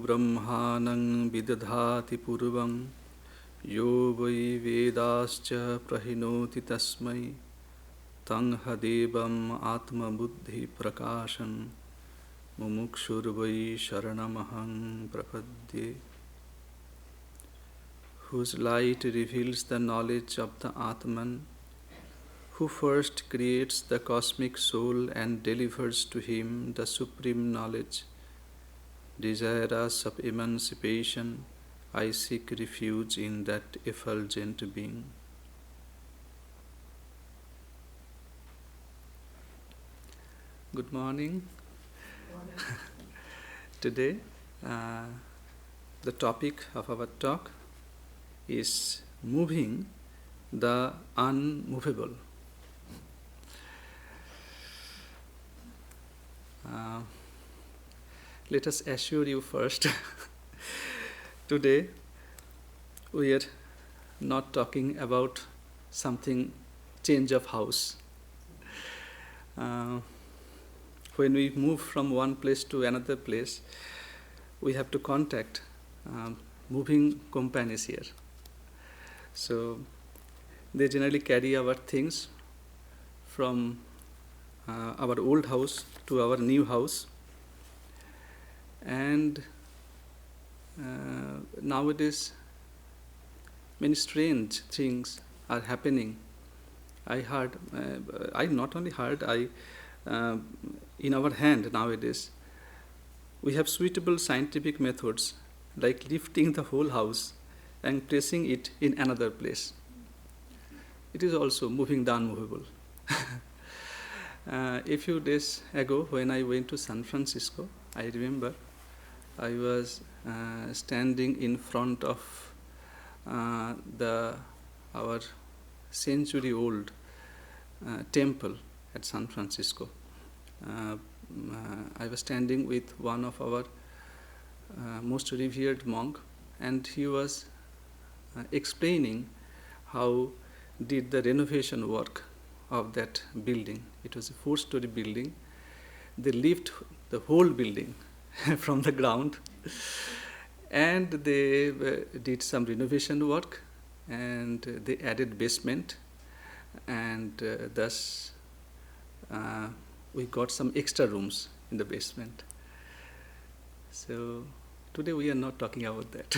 ब्रह्माणं विदधाति पूर्वं यो वै वेदाश्च प्रहिणोति तस्मै तं हदेवम् आत्मबुद्धिप्रकाशं मुमुक्षुर्वै शरणमहं प्रपद्ये. Whose light reveals the knowledge of the Atman, who first creates the cosmic soul and delivers to him the supreme knowledge. Desirous of emancipation, I seek refuge in that effulgent being. Good morning. Today, the topic of our talk is moving the unmovable. Let us assure you first, today we are not talking about something change of house. When we move from one place to another place, we have to contact moving companies here. So they generally carry our things from our old house to our new house. And nowadays, many strange things are happening. I heard, I not only heard, in our hand nowadays, we have suitable scientific methods like lifting the whole house and placing it in another place. It is also moving the unmovable. A few days ago, when I went to San Francisco, I remember I was standing in front of our century-old temple at San Francisco. I was standing with one of our most revered monk, and he was explaining how did the renovation work of that building. It was a 4-story building. They lifted the whole building from the ground, and they did some renovation work, and they added basement, and thus we got some extra rooms in the basement. So today we are not talking about that.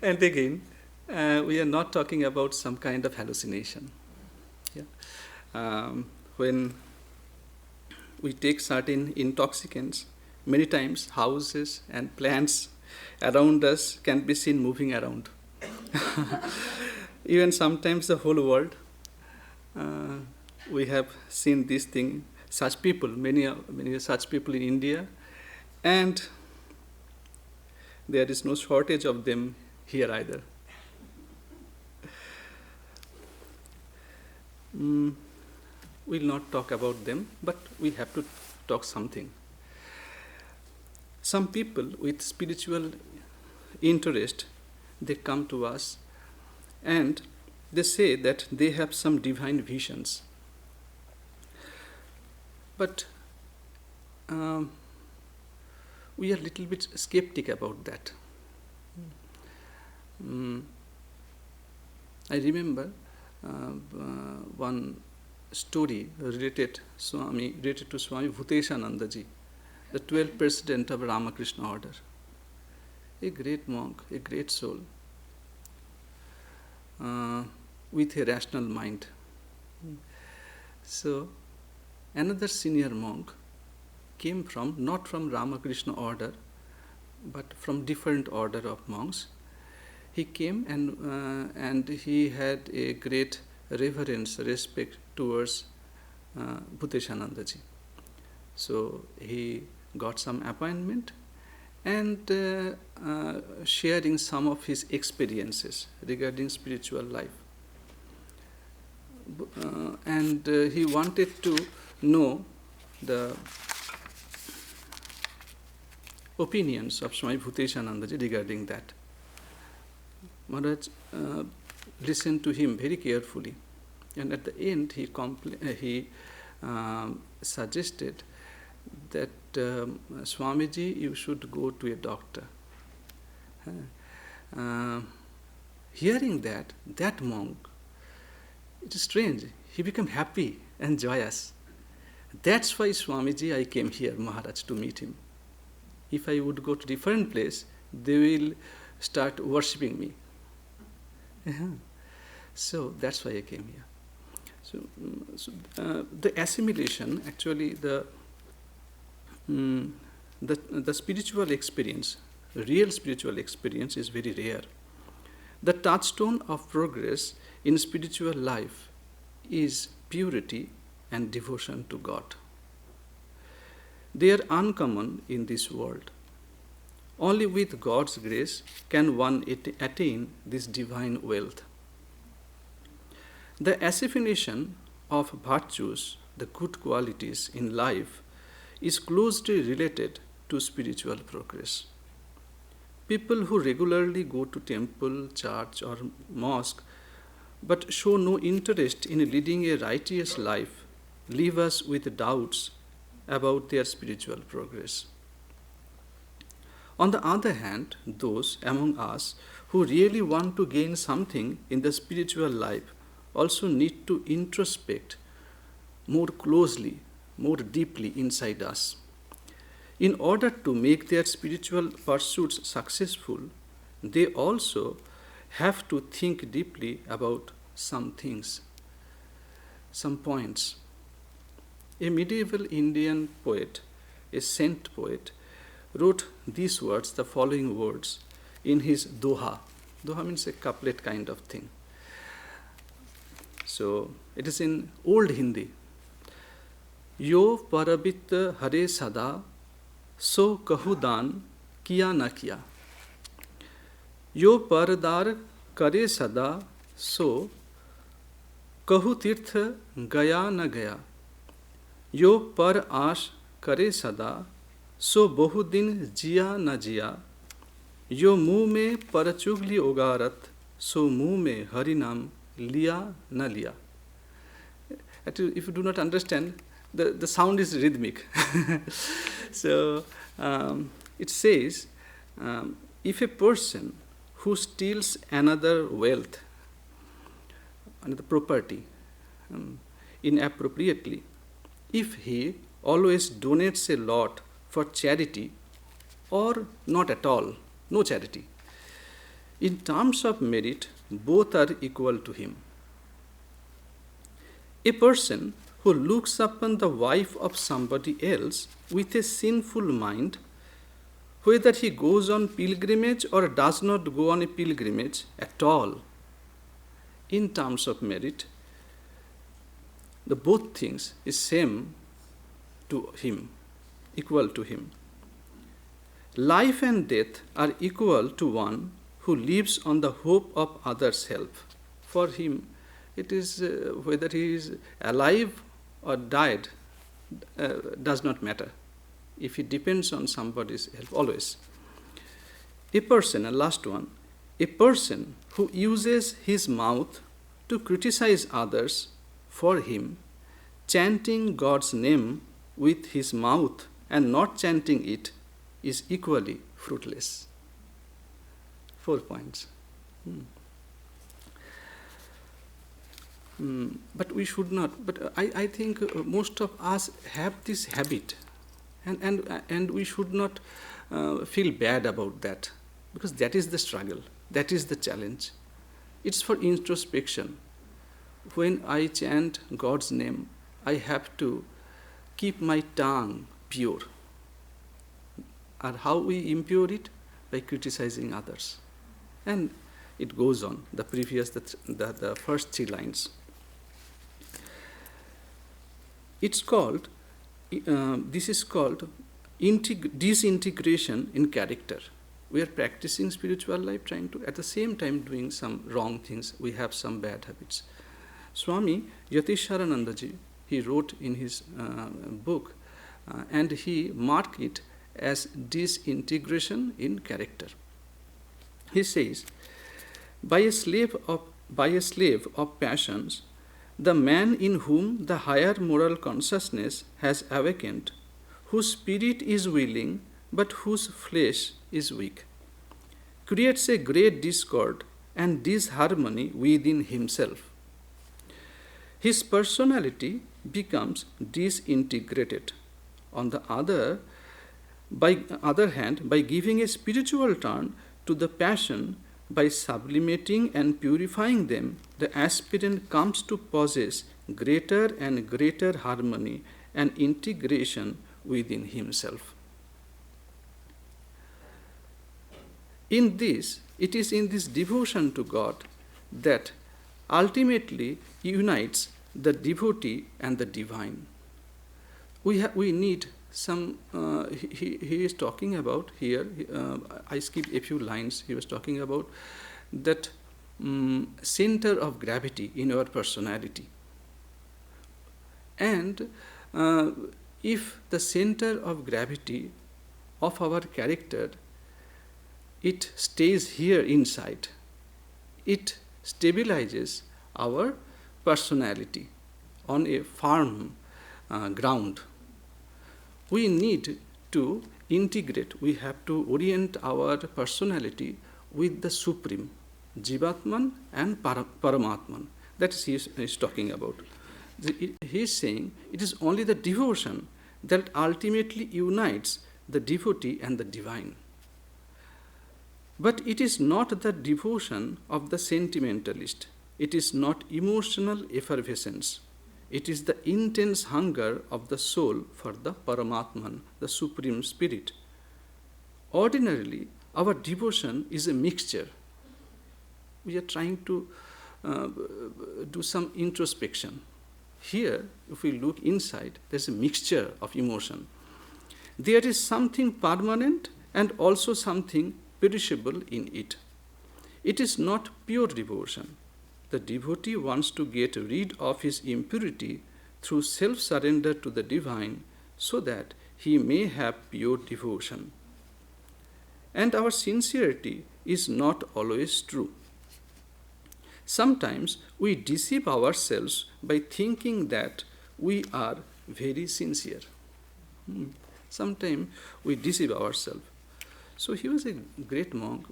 And again, we are not talking about some kind of hallucination. Yeah? When we take certain intoxicants, many times houses and plants around us can be seen moving around. Even sometimes the whole world. We have seen this thing, such people, many such people in India, and there is no shortage of them here either. We'll not talk about them, but we have to talk something. Some people with spiritual interest, they come to us and they say that they have some divine visions. But we are a little bit skeptic about that. I remember one story related to Swami VedantaSTL, the 12th president of Ramakrishna order. A great monk, a great soul, with a rational mind. So another senior monk came from, not from Ramakrishna order, but from different order of monks. He came and he had a great reverence, respect towards VedantaSTL. So he got some appointment and sharing some of his experiences regarding spiritual life. And he wanted to know the opinions of Swami VedantaSTL regarding that. Maharaj listened to him very carefully, and at the end he suggested that Swamiji, you should go to a doctor. Hearing that monk, it is strange. He became happy and joyous. That's why Swamiji, I came here, Maharaj, to meet him. If I would go to different place, they will start worshipping me. So that's why I came here. So the assimilation, actually, the spiritual experience, real spiritual experience, is very rare. The touchstone of progress in spiritual life is purity and devotion to God. They are uncommon in this world. Only with God's grace can one attain this divine wealth. The assimilation of virtues, the good qualities in life, is closely related to spiritual progress. People who regularly go to temple, church, or mosque but show no interest in leading a righteous life leave us with doubts about their spiritual progress. On the other hand, those among us who really want to gain something in the spiritual life also need to introspect more closely, more deeply inside us. In order to make their spiritual pursuits successful, they also have to think deeply about some things, some points. A medieval Indian poet, a saint poet, wrote these words, the following words, in his doha. Doha means a couplet kind of thing. So it is in old Hindi. Yo parabit hare sada, so kahu dan kiya na kiya. Yo paradar करे सदा सो कहु तीर्थ गया न गया. यो पर आश करे सदा सो बहु दिन जिया न जिया. यो मुँह में पर चुगली उगारत सो मुँह में हरि नाम लिया न लिया. Actually, if you do not understand, the sound is rhythmic. So it says, if a person who steals another wealth, another property, inappropriately, if he always donates a lot for charity or not at all, no charity, in terms of merit, both are equal to him. A person who looks upon the wife of somebody else with a sinful mind, whether he goes on pilgrimage or does not go on a pilgrimage at all, in terms of merit, the both things is same to him, equal to him. Life and death are equal to one who lives on the hope of others' help. For him, it is whether he is alive or died does not matter, if he depends on somebody's help, always. A person, and last one, a person who uses his mouth to criticize others, for him, chanting God's name with his mouth and not chanting it is equally fruitless. 4 points. But we should not, but I think most of us have this habit, and we should not feel bad about that, because that is the struggle, that is the challenge. It's for introspection. When I chant God's name, I have to keep my tongue pure. And how we impure it? By criticizing others. And it goes on, the first 3 lines. It's called, this is called disintegration in character. We are practicing spiritual life, trying to, at the same time, doing some wrong things. We have some bad habits. Swami Shivarchanananda ji, he wrote in his book, and he marked it as disintegration in character. He says, by a slave of passions, the man in whom the higher moral consciousness has awakened, whose spirit is willing but whose flesh is weak, creates a great discord and disharmony within himself. His personality becomes disintegrated. On the other hand, by giving a spiritual turn to the passion, by sublimating and purifying them, the aspirant comes to possess greater and greater harmony and integration within himself. It is in this devotion to God that ultimately unites the devotee and the divine. We need some, he is talking about here, I skipped a few lines, he was talking about that center of gravity in our personality. And if the center of gravity of our character, it stays here inside, it stabilizes our personality on a firm ground. We need to integrate, we have to orient our personality with the Supreme, Jivatman and Paramatman. That is he is talking about. He is saying it is only the devotion that ultimately unites the devotee and the divine. But it is not the devotion of the sentimentalist. It is not emotional effervescence. It is the intense hunger of the soul for the Paramatman, the Supreme Spirit. Ordinarily, our devotion is a mixture. We are trying to do some introspection. Here, if we look inside, there's a mixture of emotion. There is something permanent and also something perishable in it. It is not pure devotion. The devotee wants to get rid of his impurity through self-surrender to the divine so that he may have pure devotion. And our sincerity is not always true. Sometimes we deceive ourselves by thinking that we are very sincere. Sometimes we deceive ourselves. So he was a great monk,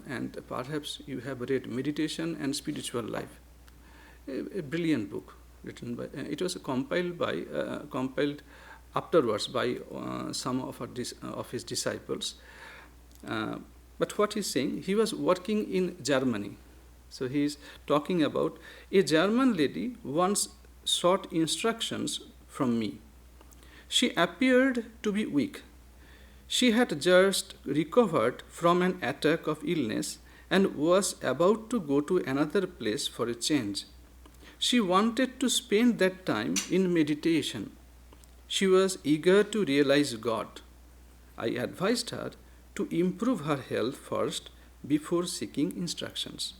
and perhaps you have read Meditation and Spiritual Life, a brilliant book written by. It was compiled afterwards by some of his disciples. But what he's saying, he was working in Germany. So he is talking about a German lady once sought instructions from me. She appeared to be weak. She had just recovered from an attack of illness and was about to go to another place for a change. She wanted to spend that time in meditation. She was eager to realize God. I advised her to improve her health first before seeking instructions.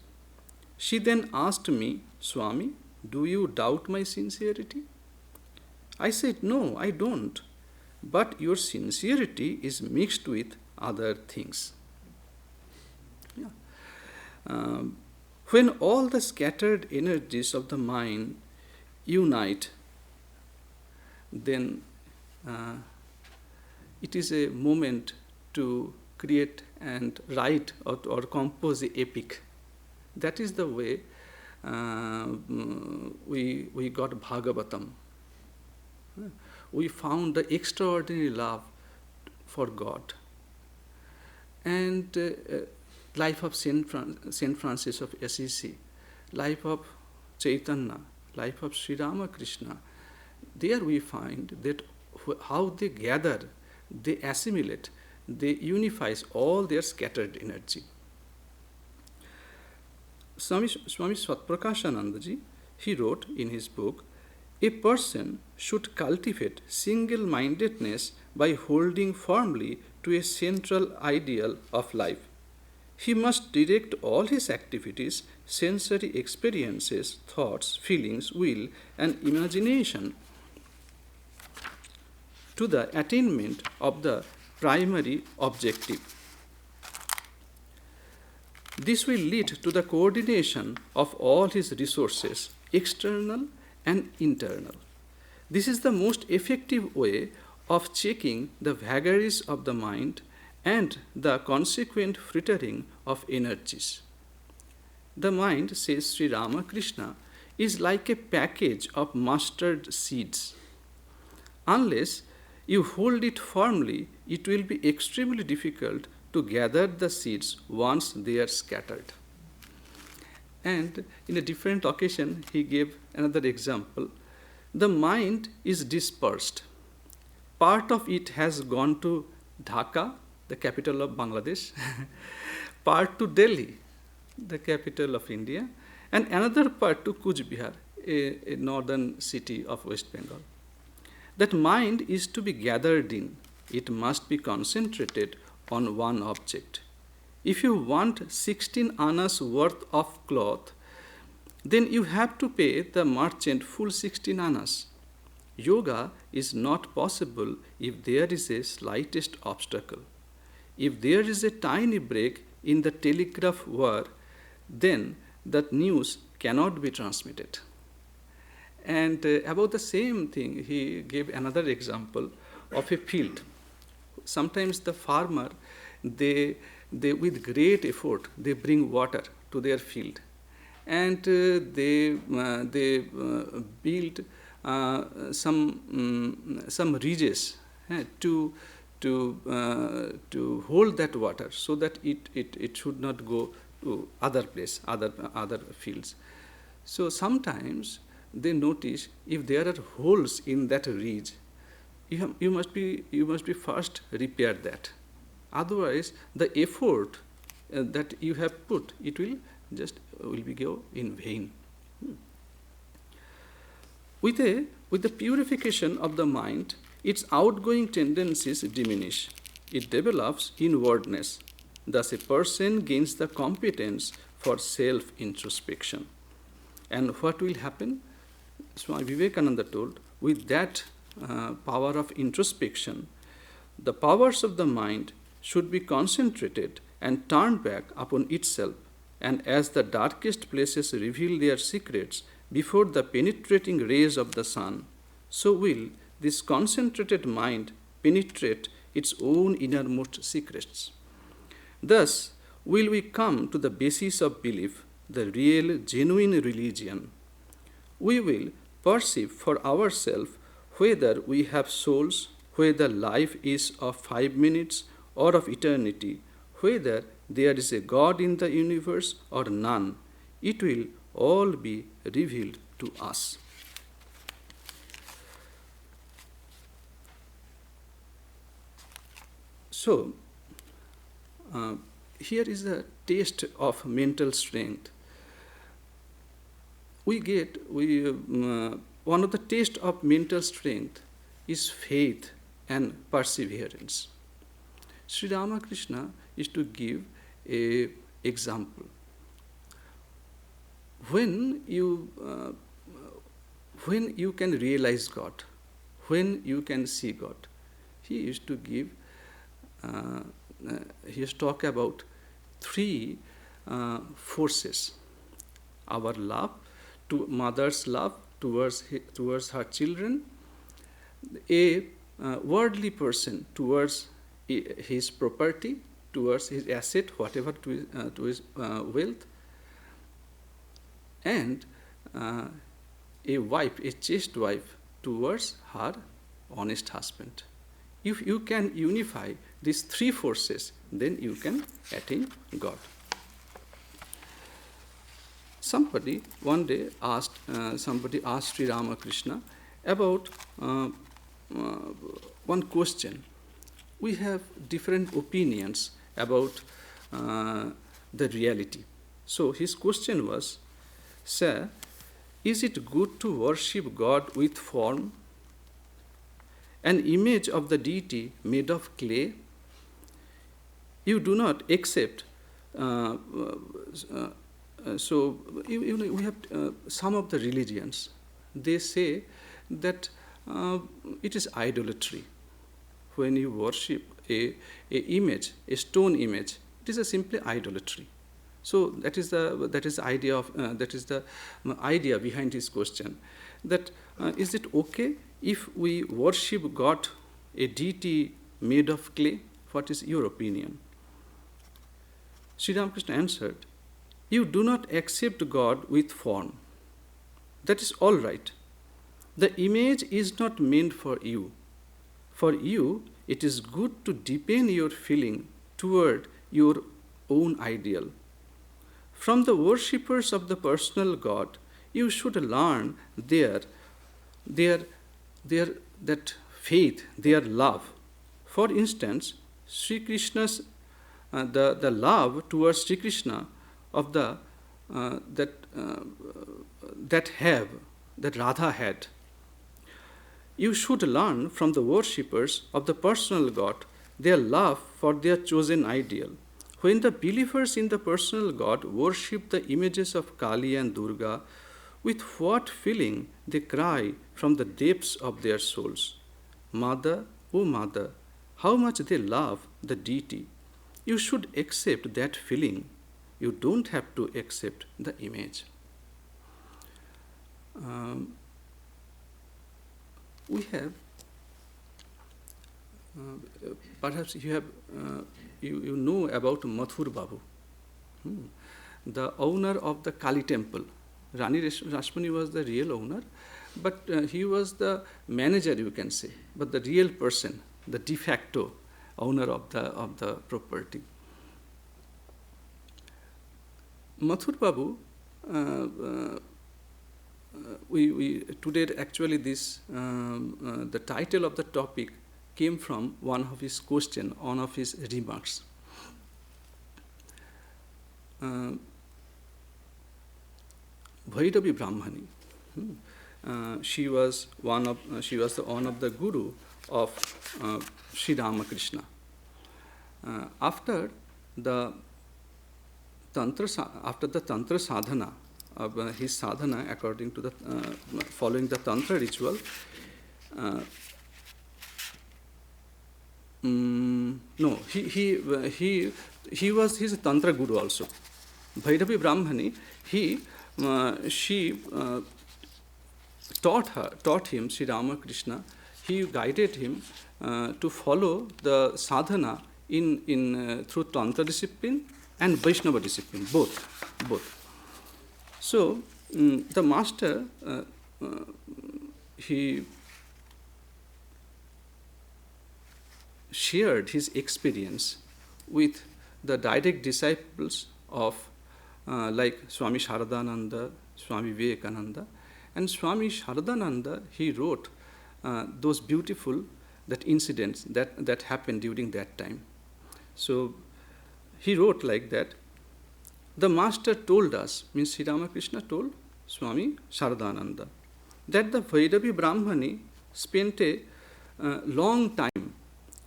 She then asked me, Swami, do you doubt my sincerity? I said, no, I don't. But your sincerity is mixed with other things. Yeah. When all the scattered energies of the mind unite, then it is a moment to create and write or compose the epic. That is the way we got Bhagavatam. We found the extraordinary love for God. And life of Saint Francis of Assisi, life of Chaitanya, life of Sri Ramakrishna, there we find that how they gather, they assimilate, they unify all their scattered energy. Swami Swatprakashanandaji, he wrote in his book, a person should cultivate single-mindedness by holding firmly to a central ideal of life. He must direct all his activities, sensory experiences, thoughts, feelings, will, and imagination to the attainment of the primary objective. This will lead to the coordination of all his resources, external and internal. This is the most effective way of checking the vagaries of the mind and the consequent frittering of energies. The mind, says Sri Ramakrishna, is like a package of mustard seeds. Unless you hold it firmly, it will be extremely difficult to gather the seeds once they are scattered. And in a different occasion, he gave another example. The mind is dispersed. Part of it has gone to Dhaka, the capital of Bangladesh, part to Delhi, the capital of India, and another part to Kuch Bihar, a northern city of West Bengal. That mind is to be gathered in. It must be concentrated on one object. If you want 16 annas worth of cloth, then you have to pay the merchant full 16 annas. Yoga is not possible if there is a slightest obstacle. If there is a tiny break in the telegraph wire, then that news cannot be transmitted. And about the same thing, he gave another example of a field. Sometimes the farmer, they with great effort, they bring water to their field, and they build some ridges to hold that water so that it should not go to other fields. So sometimes they notice if there are holes in that ridge, you must be first repair that. Otherwise, the effort that you have put, it will be go in vain. With the purification of the mind, its outgoing tendencies diminish. It develops inwardness. Thus, a person gains the competence for self-introspection. And what will happen? Swami Vivekananda told, with that power of introspection, the powers of the mind should be concentrated and turned back upon itself, and as the darkest places reveal their secrets before the penetrating rays of the sun, so will this concentrated mind penetrate its own innermost secrets. Thus will we come to the basis of belief, the real, genuine religion. We will perceive for ourselves whether we have souls, whether life is of 5 minutes or of eternity, whether there is a God in the universe or none. It will all be revealed to us. So, here is a taste of mental strength. One of the taste of mental strength is faith and perseverance. Sri Ramakrishna is to give an example. When you can realize God, when you can see God, he used to give. He used to talk about 3 forces: our love, to mother's love towards her children, a worldly person towards his property, towards his asset, whatever to his wealth, and a wife, a chaste wife, towards her honest husband. If you can unify these 3 forces, then you can attain God. Somebody one day asked Sri Ramakrishna about one question. We have different opinions about the reality. So his question was, "Sir, is it good to worship God with form, an image of the deity made of clay? You do not accept." We have some of the religions. They say that it is idolatry. When you worship a image, a stone image, it is simply idolatry. So that is the idea behind his question. That is it okay if we worship God a deity made of clay? What is your opinion? Sri Ramakrishna answered, you do not accept God with form. That is all right. The image is not meant for you. For you, it is good to deepen your feeling toward your own ideal. From the worshippers of the personal God, you should learn their that faith, their love. For instance, Sri Krishna's the love towards Sri Krishna of the that Radha had. You should learn from the worshippers of the personal God their love for their chosen ideal. When the believers in the personal God worship the images of Kali and Durga, with what feeling they cry from the depths of their souls, Mother, O Mother, how much they love the deity. You should accept that feeling. You don't have to accept the image. We have, perhaps you have, you know about Mathur Babu, the owner of the Kali temple. Rani Rashmani was the real owner, but he was the manager, you can say, but the real person, the de facto owner of the property. Mathur Babu, we today actually this the title of the topic came from one of his questions, one of his remarks. Vairavi Brahmani, she was one of the guru of Sri Ramakrishna. After the tantra sadhana of his sadhana, according to the following the tantra ritual, no, he was his tantra guru also. Bhairavi Brahmani, she taught him Sri Ramakrishna. He guided him to follow the sadhana in through tantra discipline and Vaishnava discipline, both. So the master he shared his experience with the direct disciples of like Swami Sharadananda, Swami Vivekananda, and Swami Sharadananda. He wrote those beautiful incidents that happened during that time. So he wrote like that. The master told us, means Sri Ramakrishna told Swami Sharadananda, that the Vairavi Brahmani spent a long time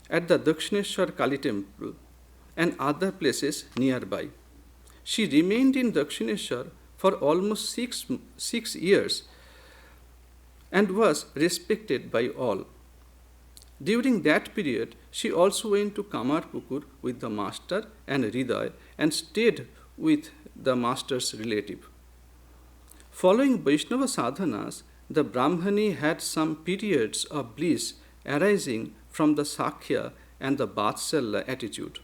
at the Dakshineshwar Kali temple and other places nearby. She remained in Dakshineshwar for almost six years and was respected by all. During that period, she also went to Kamarpukur with the master and Hriday and stayed with the master's relative. Following Vaishnava sadhanas, the Brahmani had some periods of bliss arising from the Sakhya and the Vatsalya attitude.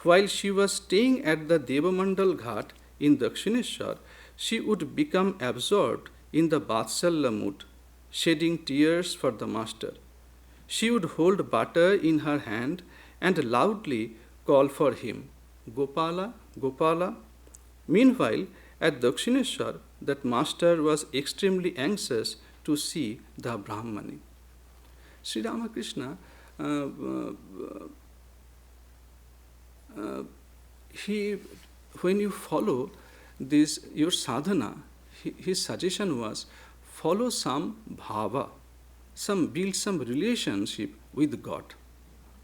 While she was staying at the Devamandal Ghat in Dakshineshwar, she would become absorbed in the Vatsalya mood, shedding tears for the master. She would hold butter in her hand and loudly call for him, Gopala, Gopala. Meanwhile, at Dakshineshwar, that master was extremely anxious to see the Brahmani. Sri Ramakrishna, when you follow this, your sadhana, his suggestion was follow some bhava, build some relationship with God.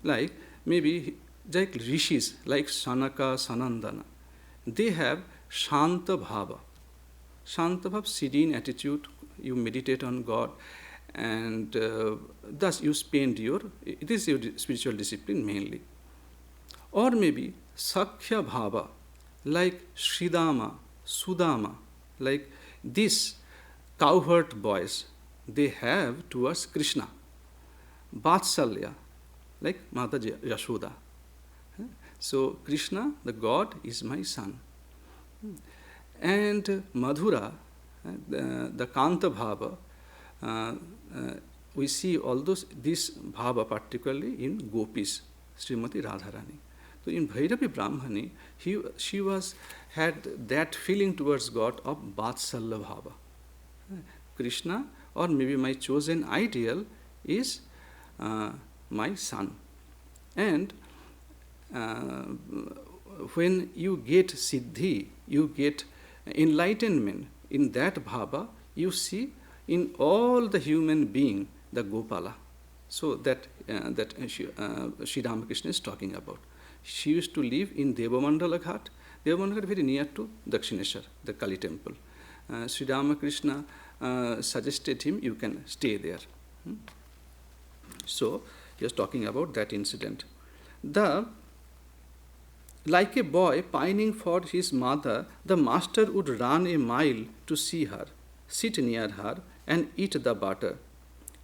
Like maybe like rishis, like Sanaka, Sanandana, they have Shanta Bhava. Shanta Bhava, serene attitude, you meditate on God, and thus you spend it is your spiritual discipline mainly. Or maybe Sakhya Bhava, like Sridama, Sudama, like these cowherd boys, they have towards Krishna. Vatsalya, like Mata Yashoda. So Krishna, the God, is my son. And Madhura, the Kanta Bhava, we see all this Bhava particularly in Gopis, Srimati Radharani. So in Bhairavi Brahmani, she had that feeling towards God of Vatsalya Bhava. Krishna, or maybe my chosen ideal, is my son. And when you get siddhi, you get enlightenment in that bhava, you see in all the human being the Gopala. So that Sri Ramakrishna is talking about. She used to live in Devamandala Ghat. Devamandala Ghat very near to Dakshineshwar, the Kali temple. Sri Ramakrishna suggested him, you can stay there. So he was talking about that incident. Like a boy pining for his mother, the master would run a mile to see her, sit near her, and eat the butter.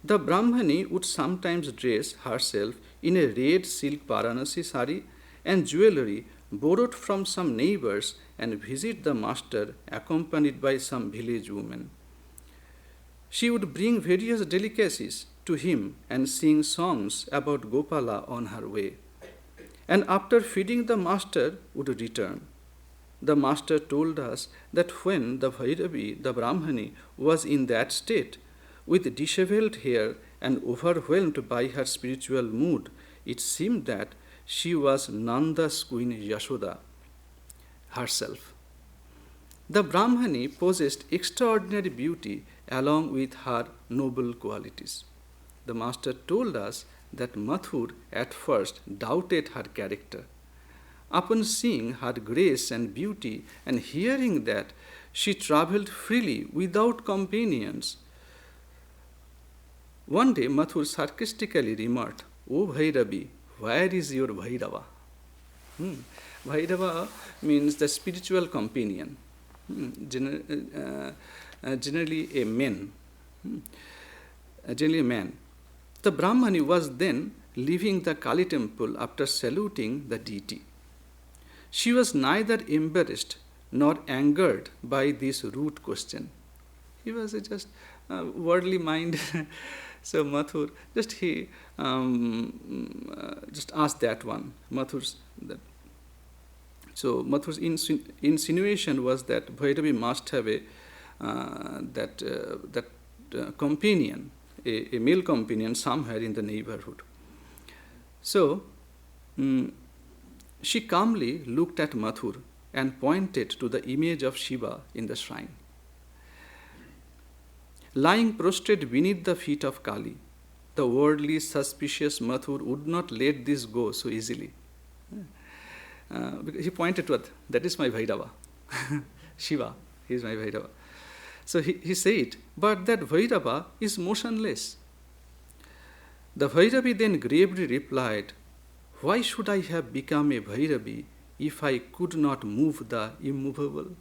The Brahmani would sometimes dress herself in a red silk Varanasi sari and jewelry borrowed from some neighbors and visit the master accompanied by some village women. She would bring various delicacies to him and sing songs about Gopala on her way. And after feeding the master would return. The master told us that when the Bhairavi, the Brahmani, was in that state, with disheveled hair and overwhelmed by her spiritual mood, it seemed that she was Nanda's queen Yashoda herself. The Brahmani possessed extraordinary beauty along with her noble qualities. The master told us that Mathur at first doubted her character. Upon seeing her grace and beauty and hearing that she travelled freely without companions, one day Mathur sarcastically remarked, "O Bhairavi, where is your Bhairava?" Bhairava means the spiritual companion, generally a man. The Brahmani was then leaving the Kali temple after saluting the deity. She was neither embarrassed nor angered by this rude question. He was just worldly mind. So Mathur, just asked that one. Mathur's insinuation was that Bhairavi must have a companion, a male companion somewhere in the neighborhood. So she calmly looked at Mathur and pointed to the image of Shiva in the shrine. Lying prostrate beneath the feet of Kali, the worldly suspicious Mathur would not let this go so easily. He pointed to it, that is my Bhairava. Shiva, he is my Bhairava. So he said, but that Bhairava is motionless. The Bhairavi then gravely replied, why should I have become a Bhairavi if I could not move the immovable?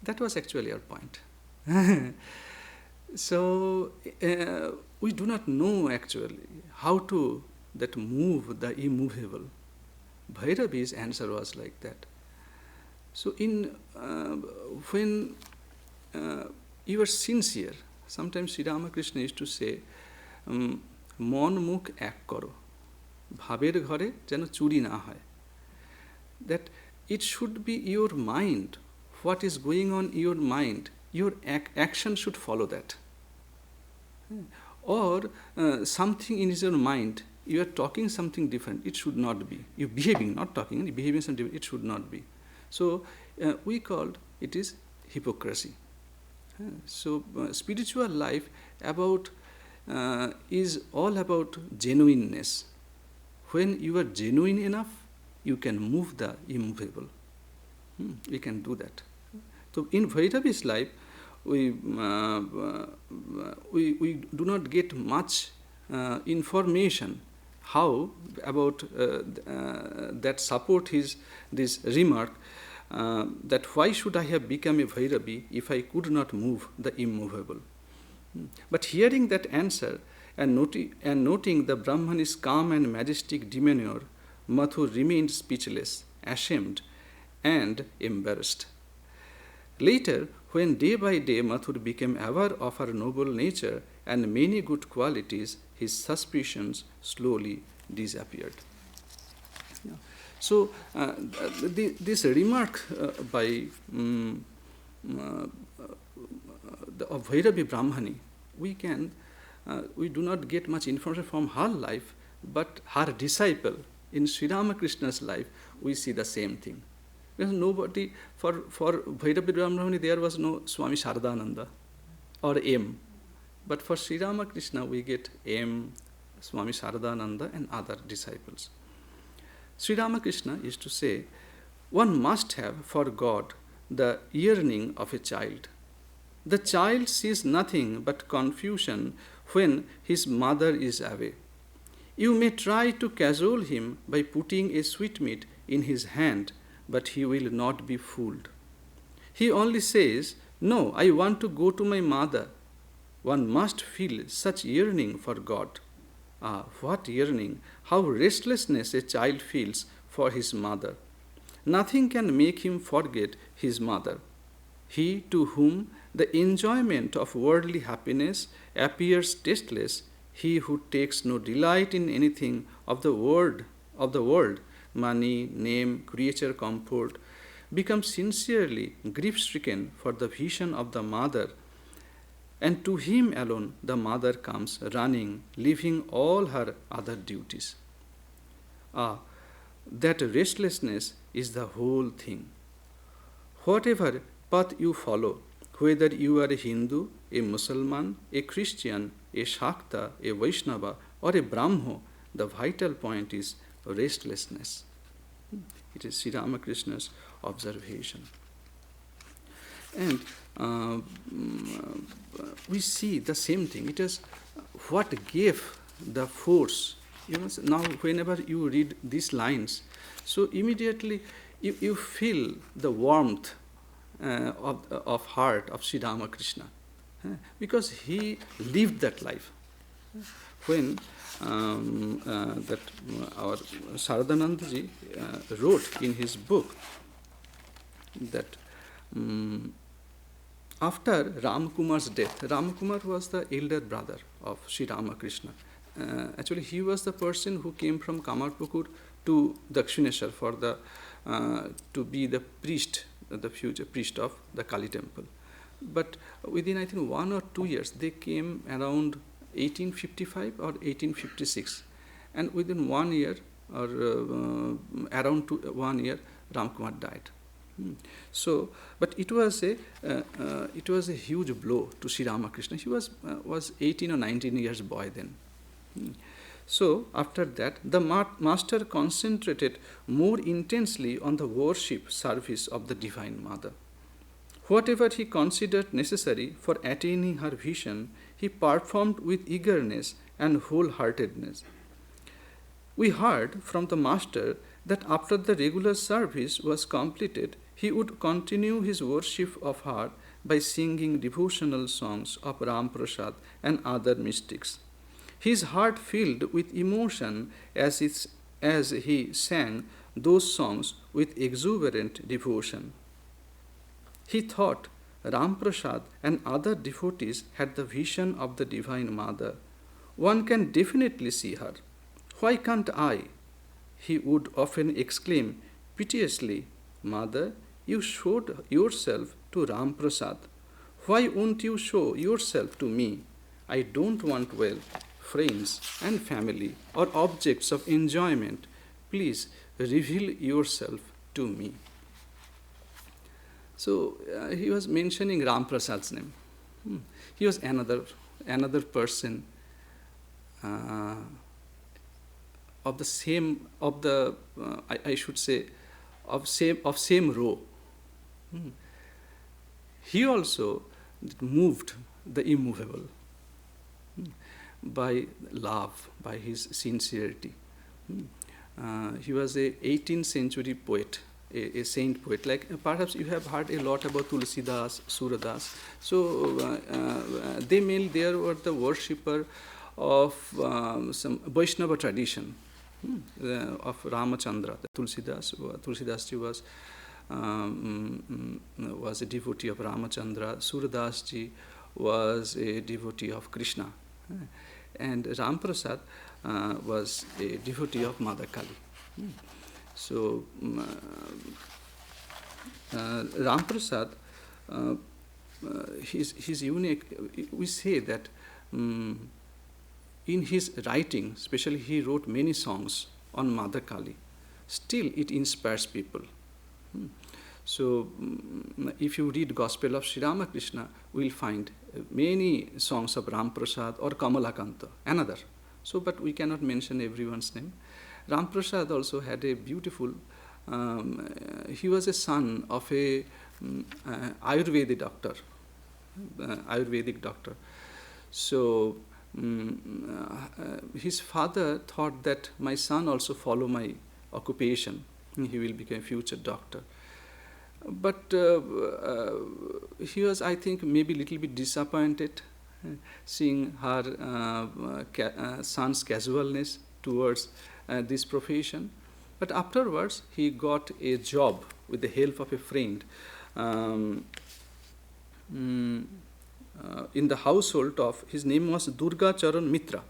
That was actually our point. So we do not know actually how to move the immovable. Bhairavi's answer was like that. So when you are sincere, sometimes Sri Ramakrishna used to say, mon mukh ek karo, bhaber ghare jeno churi na hoy. That it should be your mind, what is going on in your mind, your action should follow that. Or something in your mind, you are talking something different, it should not be. You are behaving, not talking, behaving something different, it should not be. So we called it is hypocrisy. So spiritual life is all about genuineness. When you are genuine enough, you can move the immovable. We can do that. So in Bhairavi's life, we do not get much information how about that support this remark that why should I have become a Bhairavi if I could not move the immovable? But hearing that answer, and noting the Brahmani's calm and majestic demeanor, Mathur remained speechless, ashamed, and embarrassed. Later, when day by day Mathur became aware of her noble nature and many good qualities, his suspicions slowly disappeared. Yeah. So, this remark by of Bhairavi Brahmani, we do not get much information from her life, but her disciple in Sri Ramakrishna's life, we see the same thing. Because nobody, for Bhairavi Brahmani, there was no Swami Sharadananda or M. But for Sri Ramakrishna, we get M, Swami Sharadananda, and other disciples. Sri Ramakrishna used to say, one must have for God the yearning of a child. The child sees nothing but confusion when his mother is away. You may try to cajole him by putting a sweetmeat in his hand, but he will not be fooled. He only says, no, I want to go to my mother. One must feel such yearning for God. Ah, what yearning, how restlessness a child feels for his mother. Nothing can make him forget his mother. He to whom the enjoyment of worldly happiness appears tasteless, he who takes no delight in anything of the world, money, name, creature, comfort, becomes sincerely grief-stricken for the vision of the mother, and to him alone the mother comes running, leaving all her other duties. Ah, that restlessness is the whole thing. Whatever path you follow, whether you are a Hindu, a Muslim, a Christian, a Shakta, a Vaishnava, or a Brahmo, the vital point is restlessness. It is Sri Ramakrishna's observation. And we see the same thing. It is what gave the force. You know, now whenever you read these lines, so immediately you feel the warmth of heart of Sri Ramakrishna, because he lived that life. When that our Saradanandaji wrote in his book that after Ramkumar's death, Ramkumar was the elder brother of Sri Ramakrishna. Actually, he was the person who came from Kamarpukur to Dakshineshwar for to be the priest, the future priest of the Kali temple. But within, I think, 1 or 2 years, they came around 1855 or 1856. And within 1 year, or around 1 year, Ramkumar died. So, but it was a huge blow to Sri Ramakrishna. He was 18 or 19 years boy then. So, after that, the master concentrated more intensely on the worship service of the Divine Mother. Whatever he considered necessary for attaining her vision, he performed with eagerness and wholeheartedness. We heard from the master that after the regular service was completed, he would continue his worship of her by singing devotional songs of Ram Prasad and other mystics. His heart filled with emotion as he sang those songs with exuberant devotion. He thought Ram Prasad and other devotees had the vision of the Divine Mother. One can definitely see her. Why can't I? He would often exclaim piteously, Mother, you showed yourself to Ram Prasad. Why won't you show yourself to me? I don't want wealth, friends and family, or objects of enjoyment. Please reveal yourself to me. So he was mentioning Ram Prasad's name. He was another person of the same same row. He also moved the immovable by love, by his sincerity. He was a 18th century poet, a saint poet. Like perhaps you have heard a lot about Tulsidas, Suradas. So they were the worshipper of some Vaishnava tradition of Ramachandra. Tulsidas ji was a devotee of Ramachandra. Surdas ji was a devotee of Krishna. And Ramprasad was a devotee of Mother Kali. So, Ramprasad, he's unique. We say that in his writing, especially he wrote many songs on Mother Kali. Still, it inspires people. So, if you read Gospel of Sri Ramakrishna, we will find many songs of Ramprasad or Kamalakanta, another. So, but we cannot mention everyone's name. Ramprasad also had a beautiful, he was a son of a Ayurvedic doctor. So, his father thought that my son also follow my occupation. He will become a future doctor. But he was, I think, maybe a little bit disappointed seeing her son's casualness towards this profession. But afterwards, he got a job with the help of a friend in the household of, his name was Durga Charan Mitra.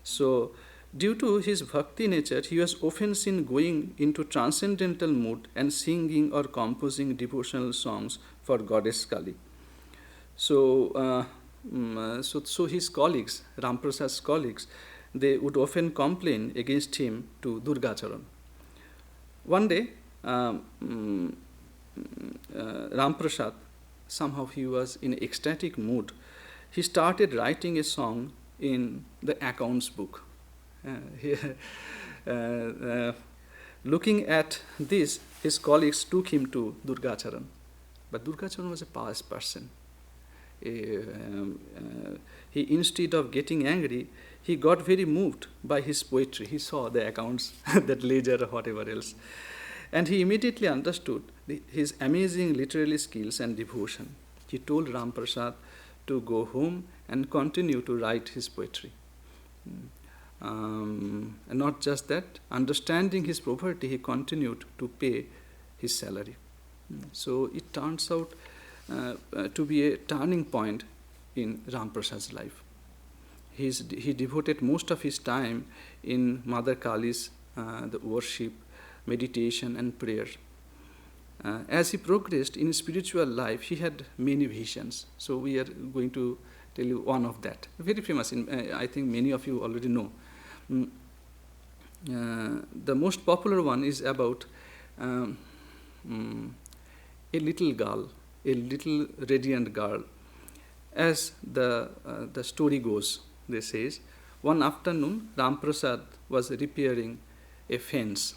So, due to his bhakti nature, he was often seen going into transcendental mood and singing or composing devotional songs for Goddess Kali. So, so his colleagues, Ramprasad's colleagues, they would often complain against him to Durga Charan. One day, Ramprasad, somehow he was in ecstatic mood. He started writing a song in the accounts book. Looking at this, his colleagues took him to Durga Charan. But Durga Charan was a pious person. He, instead of getting angry, he got very moved by his poetry. He saw the accounts, that ledger or whatever else. And he immediately understood his amazing literary skills and devotion. He told Ramprasad to go home and continue to write his poetry. And not just that, understanding his poverty, he continued to pay his salary. So it turns out to be a turning point in Ramprasad's life. He devoted most of his time in Mother Kali's the worship, meditation and prayer. As he progressed in spiritual life, he had many visions. So we are going to tell you one of that. Very famous, I think many of you already know. The most popular one is about a little girl, a little radiant girl. As the story goes, they says, one afternoon, Ramprasad was repairing a fence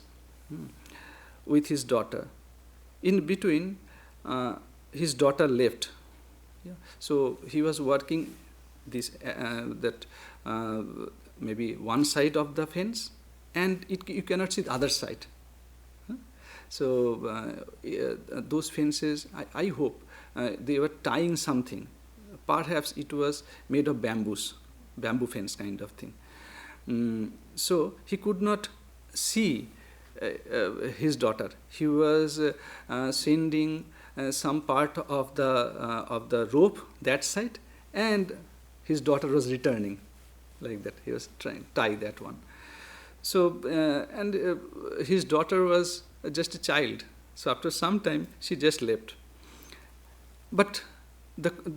with his daughter. In between, his daughter left. Yeah. So he was working this maybe one side of the fence, and you cannot see the other side. So those fences, I hope they were tying something. Perhaps it was made of bamboo fence kind of thing. So he could not see his daughter. He was sending some part of the rope that side, and his daughter was returning like that. He was trying to tie that one. So and his daughter was just a child. So after some time, she just left. But the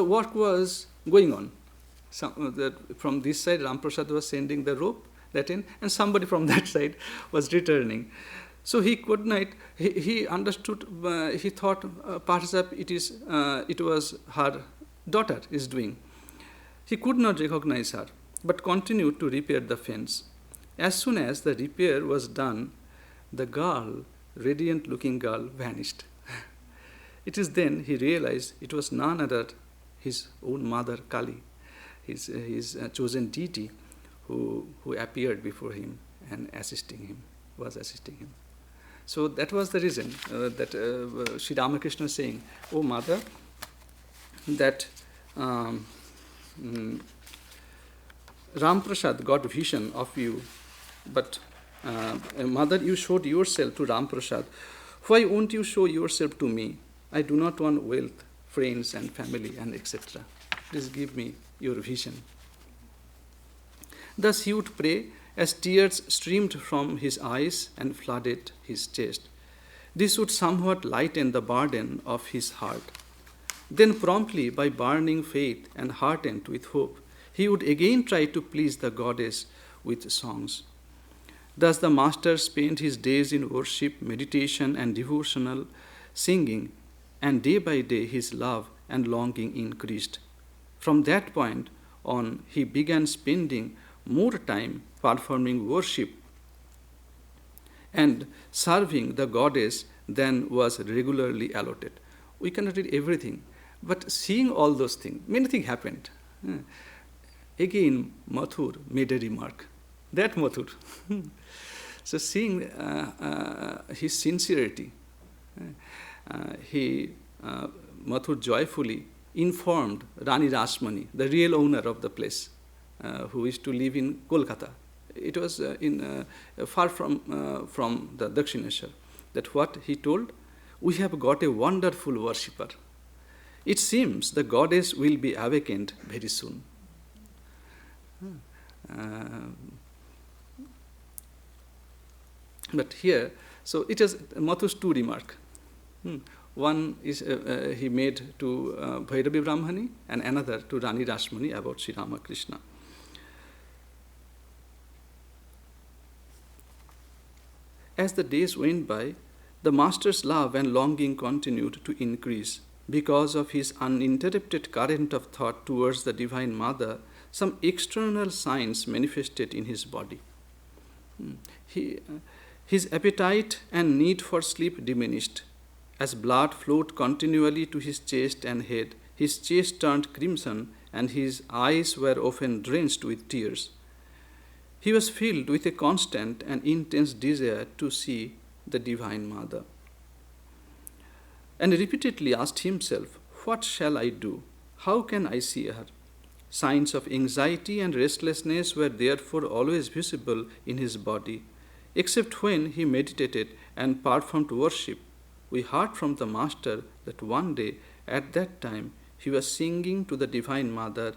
work was going on. From this side, Ramprasad was sending the rope that in, and somebody from that side was returning. So he could not. He understood. He thought perhaps it was her daughter is doing. He could not recognize her, but continued to repair the fence. As soon as the repair was done, the girl, radiant-looking girl, vanished. It is then he realized it was none other his own mother Kali, his chosen deity, who appeared before him and was assisting him. So that was the reason that Sri Ramakrishna is saying, "Oh Mother, that mm, Ram Prasad got vision of you, but mother, you showed yourself to Ram Prasad. Why won't you show yourself to me? I do not want wealth, friends and family and etc. Please give me your vision. Thus he would pray as tears streamed from his eyes and flooded his chest. This would somewhat lighten the burden of his heart. Then promptly, by burning faith and heartened with hope, he would again try to please the goddess with songs. Thus the master spent his days in worship, meditation, and devotional singing, and day by day his love and longing increased. From that point on, he began spending more time performing worship and serving the goddess than was regularly allotted. We cannot read everything, but seeing all those things, many things happened. Again, Mathur made a remark. That Mathur. So seeing his sincerity, Mathur joyfully informed Rani Rasmani, the real owner of the place, who used to live in Kolkata. It was far from the Dakshineshwar. That what he told, we have got a wonderful worshipper. It seems the goddess will be awakened very soon. But here, so it is Mathur's two remarks. One is he made to Bhairavi Brahmani and another to Rani Rasmani about Sri Ramakrishna. As the days went by, the master's love and longing continued to increase. Because of his uninterrupted current of thought towards the Divine Mother, some external signs manifested in his body. His appetite and need for sleep diminished. As blood flowed continually to his chest and head, his chest turned crimson and his eyes were often drenched with tears. He was filled with a constant and intense desire to see the Divine Mother, and repeatedly asked himself, what shall I do? How can I see her? Signs of anxiety and restlessness were therefore always visible in his body. Except when he meditated and performed worship, we heard from the Master that one day, at that time, he was singing to the Divine Mother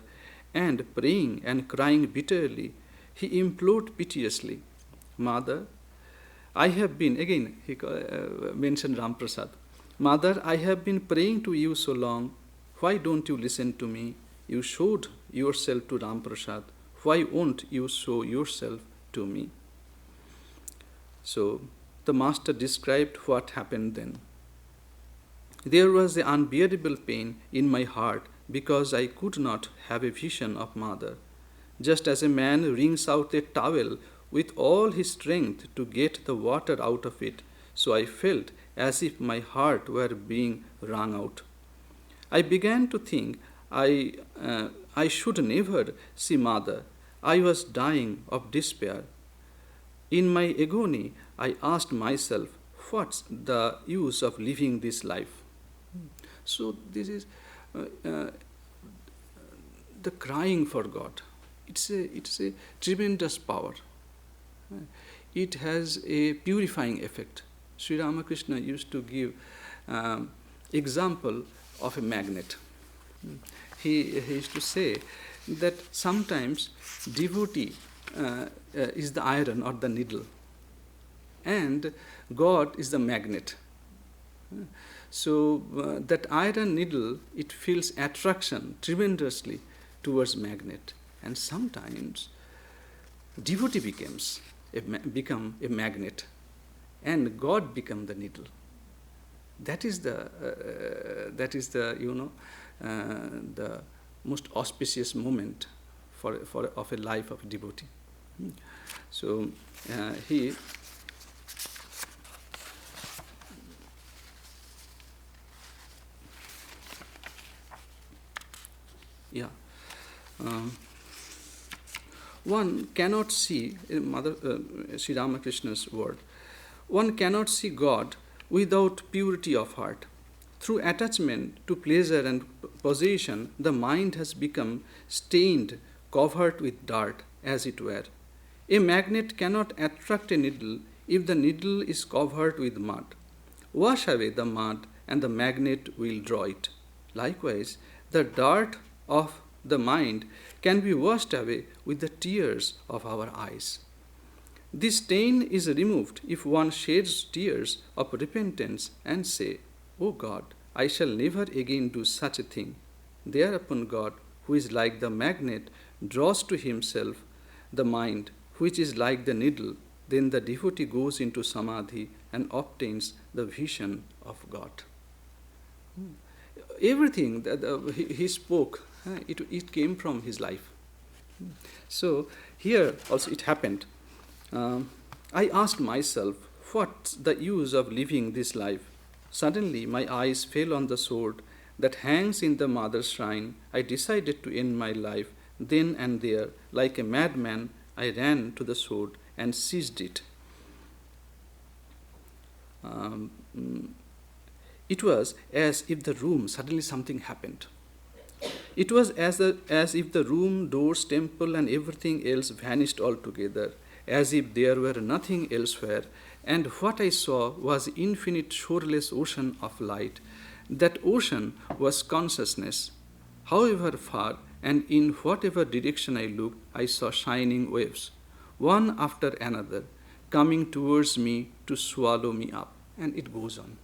and praying and crying bitterly. He implored piteously, Mother, I have been, again he mentioned Ram Prasad, Mother, I have been praying to you so long. Why don't you listen to me? You showed yourself to Ram Prasad. Why won't you show yourself to me? So the Master described what happened then. There was an unbearable pain in my heart because I could not have a vision of Mother. Just as a man wrings out a towel with all his strength to get the water out of it, so I felt as if my heart were being wrung out. I began to think I should never see Mother. I was dying of despair. In my agony, I asked myself, what's the use of living this life? So this is the crying for God. It's a tremendous power. It has a purifying effect. Sri Ramakrishna used to give example of a magnet. He used to say that sometimes devotee is the iron or the needle, and God is the magnet. So that iron needle, it feels attraction tremendously towards magnet, and sometimes devotee become a magnet, and God become the needle. That is the the most auspicious moment of a life of a devotee. So he one cannot see Sri Ramakrishna's word. One cannot see God without purity of heart. Through attachment to pleasure and possession, the mind has become stained, covered with dirt, as it were. A magnet cannot attract a needle if the needle is covered with mud. Wash away the mud, and the magnet will draw it. Likewise, the dirt of the mind can be washed away with the tears of our eyes. This stain is removed if one sheds tears of repentance and say, "O God, I shall never again do such a thing." Thereupon God, who is like the magnet, draws to himself the mind, which is like the needle. Then the devotee goes into samadhi and obtains the vision of God. Everything that he spoke, it came from his life. So here also it happened. I asked myself, what's the use of living this life? Suddenly my eyes fell on the sword that hangs in the mother's shrine. I decided to end my life then and there. Like a madman, I ran to the sword and seized it. It was as if the room, suddenly something happened. It was as if the room, doors, temple, and everything else vanished altogether, as if there were nothing elsewhere. And what I saw was infinite, shoreless ocean of light. That ocean was consciousness. However far and in whatever direction I looked, I saw shining waves, one after another, coming towards me to swallow me up. And it goes on.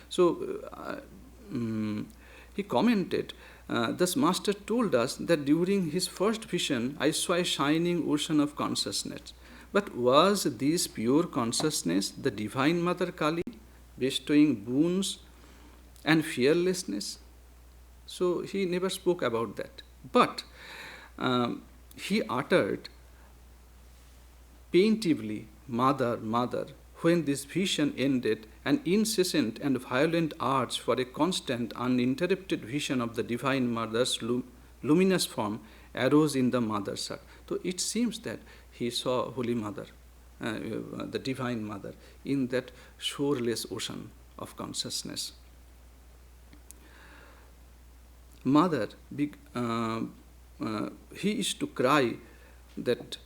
So he commented, this master told us that during his first vision, I saw a shining ocean of consciousness. But was this pure consciousness the Divine Mother Kali, bestowing boons and fearlessness? So he never spoke about that. But he uttered plaintively, "Mother, Mother," when this vision ended. An incessant and violent urge for a constant, uninterrupted vision of the Divine Mother's luminous form arose in the mother's heart. So it seems that he saw Holy Mother, the Divine Mother, in that shoreless ocean of consciousness. Mother, he used to cry that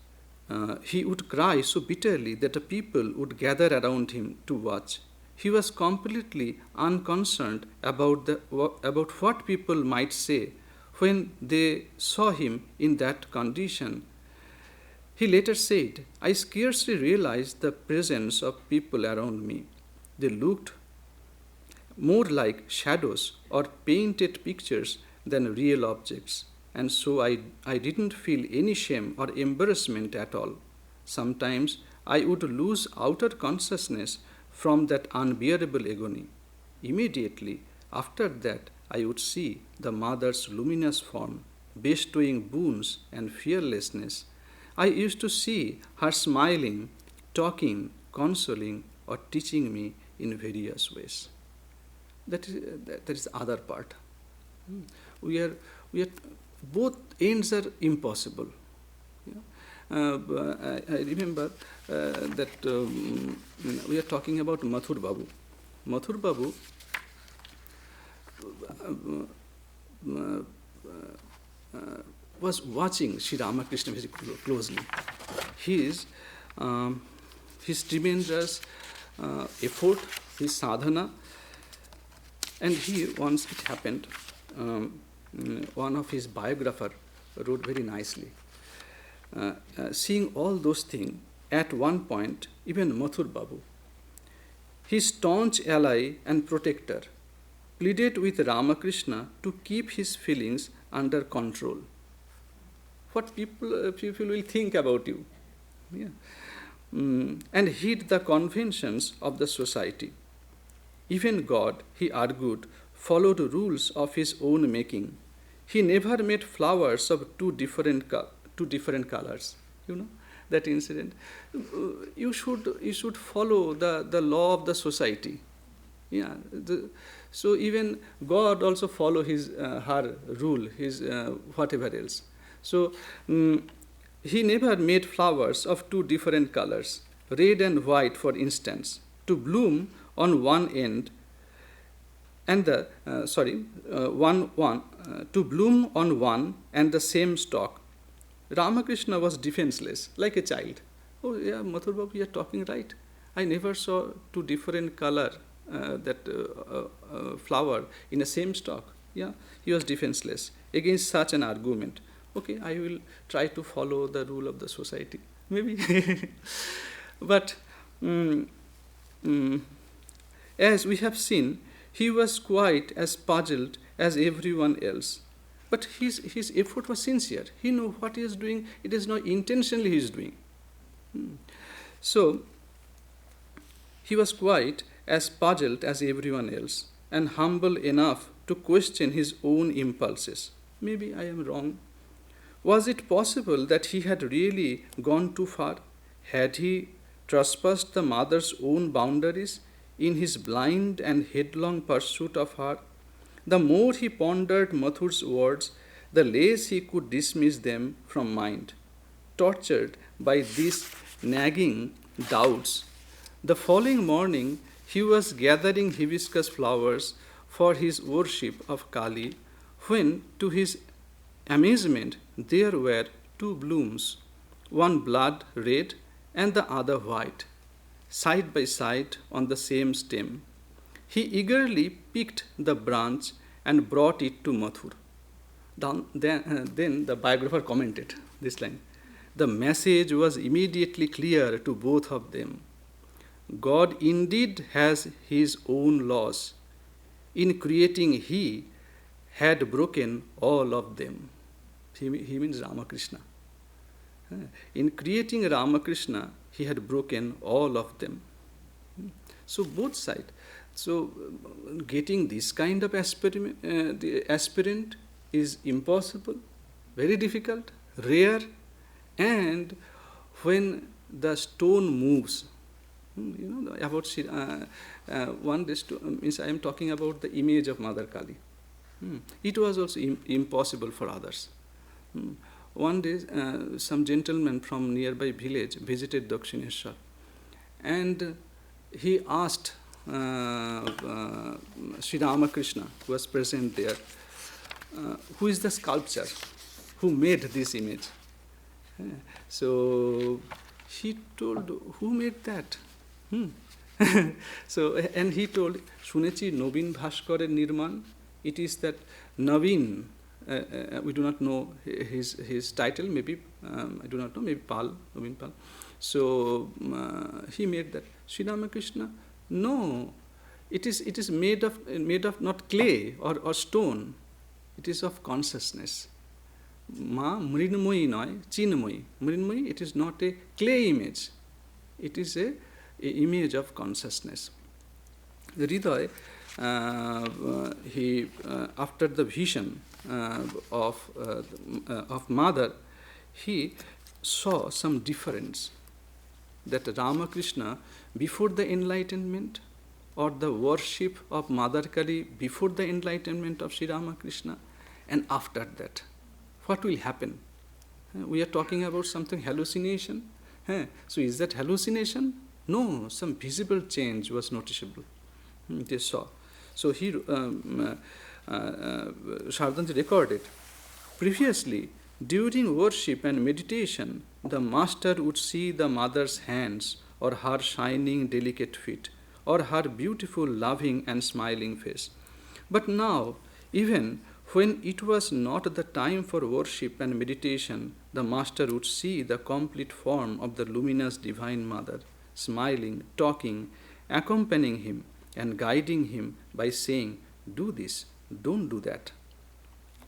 he would cry so bitterly that the people would gather around him to watch. He was completely unconcerned about what people might say when they saw him in that condition. He later said, "I scarcely realized the presence of people around me. They looked more like shadows or painted pictures than real objects. And so I didn't feel any shame or embarrassment at all. Sometimes I would lose outer consciousness from that unbearable agony. Immediately after that, I would see the Mother's luminous form, bestowing boons and fearlessness. I used to see her smiling, talking, consoling, or teaching me in various ways." That is the other part. We are both ends are impossible. I remember that we are talking about Mathur Babu. Mathur Babu was watching Sri Ramakrishna very closely. His tremendous effort, his sadhana, and once it happened, one of his biographer wrote very nicely, seeing all those things, at one point, even Mathur Babu, his staunch ally and protector, pleaded with Ramakrishna to keep his feelings under control. What people will think about you? Yeah. And heed the conventions of the society. Even God, he argued, followed rules of his own making. He never made flowers of two different colors. You know that incident. You should follow the law of the society. Yeah. So even God also follow her rule, his whatever else. So he never made flowers of two different colors, red and white, for instance, to bloom on one end and the to bloom on one and the same stalk. Ramakrishna was defenseless, like a child. Oh yeah, Mathur Babu, you are talking right. I never saw two different color flower in the same stalk. Yeah, he was defenseless against such an argument. Okay, I will try to follow the rule of the society, maybe. But as we have seen, he was quite as puzzled as everyone else. But his effort was sincere. He knew what he is doing. It is not intentionally he is doing. So, he was quite as puzzled as everyone else and humble enough to question his own impulses. Maybe I am wrong. Was it possible that he had really gone too far? Had he trespassed the mother's own boundaries in his blind and headlong pursuit of her? The more he pondered Mathur's words, the less he could dismiss them from mind. Tortured by these nagging doubts, the following morning he was gathering hibiscus flowers for his worship of Kali, when, to his amazement, there were two blooms, one blood red and the other white, side by side on the same stem. He eagerly picked the branch and brought it to Mathur. Then the biographer commented this line. The message was immediately clear to both of them. God indeed has his own laws. In creating, he had broken all of them. He means Ramakrishna. In creating Ramakrishna, he had broken all of them. So both sides. So getting this kind of aspirant is impossible, very difficult, rare, and when the stone moves, about one day means I am talking about the image of Mother Kali. It was also impossible for others. One day, some gentleman from nearby village visited Dakshineshwar, and he asked Sri Ramakrishna, who was present there, who is the sculptor who made this image? So he told, who made that? So, and he told, Shunechi Nobin Bhaskarer Nirman. It is that Naveen, we do not know his title, maybe, I do not know, maybe Pal, Naveen Pal. So he made that. Sri Ramakrishna, no, it is made of not clay or stone, it is of consciousness. Ma mrinmoyi noy, chinmoyi. Mrinmoyi, it is not a clay image, it is a image of consciousness. Hriday, he after the vision of Mother, he saw some difference, that Ramakrishna before the enlightenment, or the worship of Mother Kali before the enlightenment of Sri Ramakrishna, and after that, what will happen? We are talking about something hallucination. So is that hallucination? No, some visible change was noticeable. They saw. So he, Shardanji recorded, previously, during worship and meditation, the master would see the mother's hands, or her shining delicate feet, or her beautiful loving and smiling face. But now, even when it was not the time for worship and meditation, the master would see the complete form of the luminous Divine Mother, smiling, talking, accompanying him, and guiding him by saying, do this, don't do that.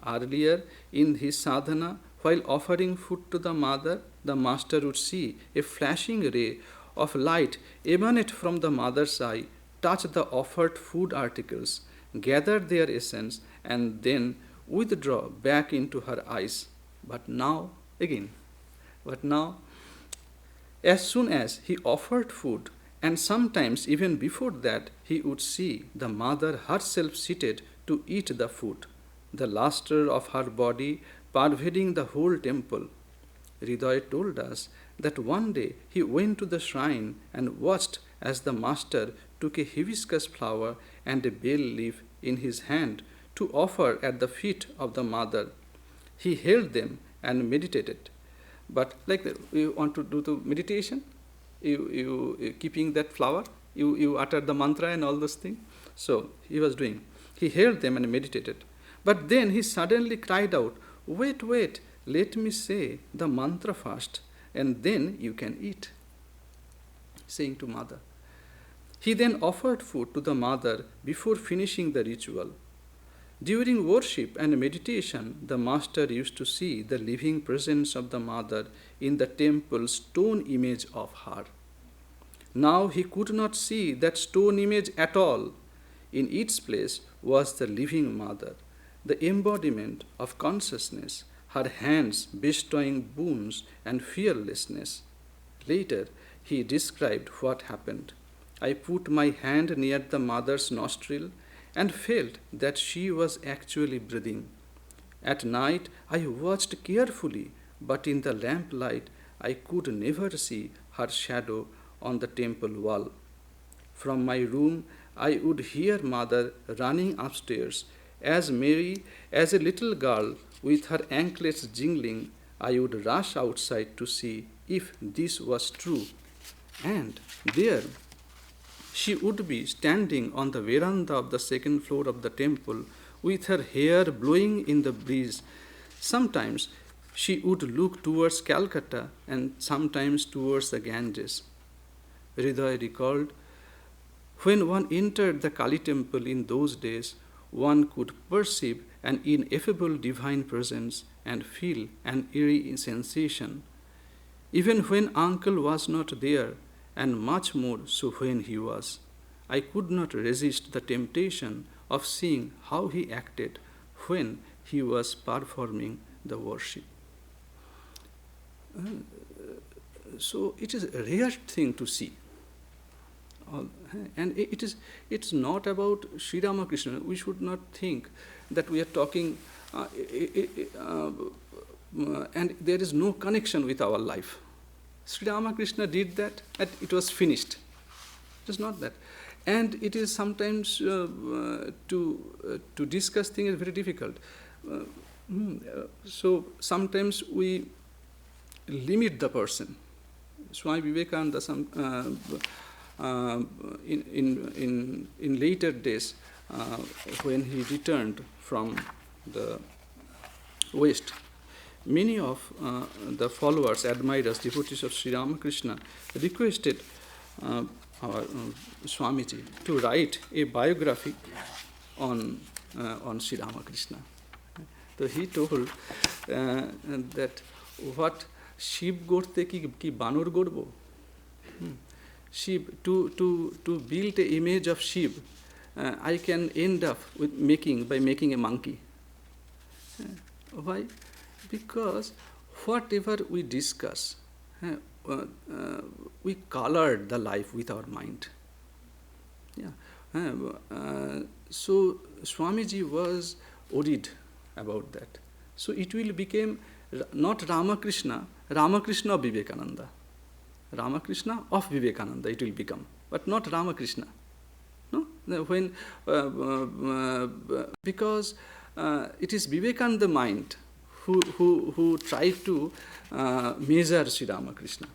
Earlier, in his sadhana, while offering food to the mother, the master would see a flashing ray of light emanate from the mother's eye, touch the offered food articles, gather their essence, and then withdraw back into her eyes. But now, as soon as he offered food, and sometimes even before that, he would see the mother herself seated to eat the food, the luster of her body pervading the whole temple. Hriday told us that one day he went to the shrine and watched as the master took a hibiscus flower and a bell leaf in his hand to offer at the feet of the mother. He held them and meditated. But like you want to do the meditation, you keeping that flower, you utter the mantra and all those things. So he was doing. He held them and meditated. But then he suddenly cried out, "Wait, wait, let me say the mantra first, and then you can eat," saying to mother. He then offered food to the mother before finishing the ritual. During worship and meditation, the master used to see the living presence of the mother in the temple's stone image of her. Now he could not see that stone image at all. In its place was the living mother, the embodiment of consciousness, her hands bestowing boons and fearlessness. Later, he described what happened. I put my hand near the mother's nostril and felt that she was actually breathing. At night, I watched carefully, but in the lamplight, I could never see her shadow on the temple wall. From my room, I would hear mother running upstairs. As merry as a little girl with her anklets jingling, I would rush outside to see if this was true. And there she would be standing on the veranda of the second floor of the temple with her hair blowing in the breeze. Sometimes she would look towards Calcutta and sometimes towards the Ganges. Hriday recalled, when one entered the Kali temple in those days, one could perceive an ineffable divine presence and feel an eerie sensation, even when uncle was not there, and much more so when he was. I could not resist the temptation of seeing how he acted when he was performing the worship. So it is a rare thing to see. And it's not about Sri Ramakrishna. We should not think that we are talking and there is no connection with our life. Sri Ramakrishna did that and it was finished. It is not that. And it is sometimes to discuss things is very difficult. So sometimes we limit the person. Swami Vivekananda in later days, when he returned from the West, many of the followers, admirers, devotees of Sri Ramakrishna requested our Swamiji to write a biography on Sri Ramakrishna. So he told that what Shiv gorte ki banor gorbo? Shiv, to build an image of Shiv, I can end up by making a monkey. Why? Because whatever we discuss, we colored the life with our mind. So Swamiji was worried about that. So it will become not Ramakrishna, Ramakrishna of Vivekananda. Ramakrishna of Vivekananda it will become, but not Ramakrishna. No, when because it is Vivekananda mind who tried to measure Sri Ramakrishna.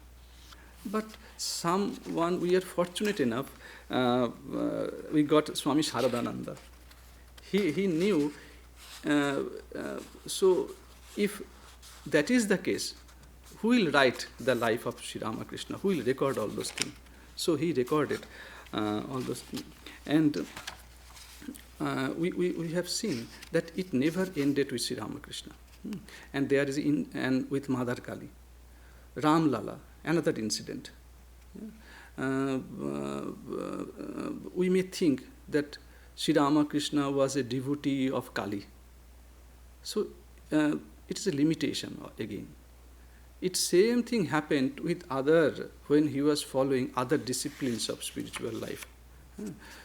But someone, we are fortunate enough, we got Swami Sharadananda. He knew, so if that is the case, who will write the life of Sri Ramakrishna? Who will record all those things? So he recorded all those things. And we have seen that it never ended with Sri Ramakrishna. And there is and with Mother Kali, Ram Lala, another incident. We may think that Sri Ramakrishna was a devotee of Kali. So it is a limitation again. It same thing happened with when he was following other disciplines of spiritual life.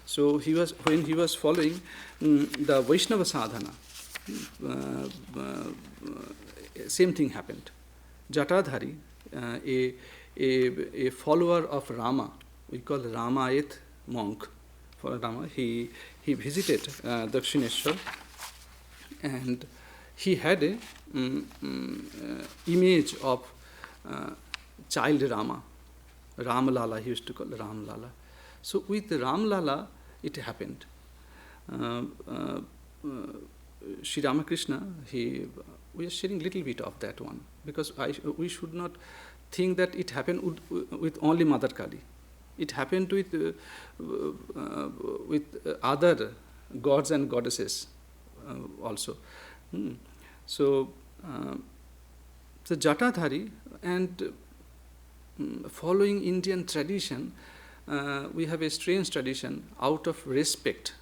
So when he was following the Vaishnava sadhana, same thing happened. Jatadhari, a follower of Rama, we call Ramayat monk, for Rama, he visited Dakshineshwar, and he had a image of child Rama, Ram Lala, he used to call Ram Lala. So with Ram Lala, it happened. Sri Ramakrishna, we are sharing little bit of that one, because we should not think that it happened with only Mother Kali. It happened with other gods and goddesses also. So the Jatadhari, and following Indian tradition, we have a strange tradition. Out of respect,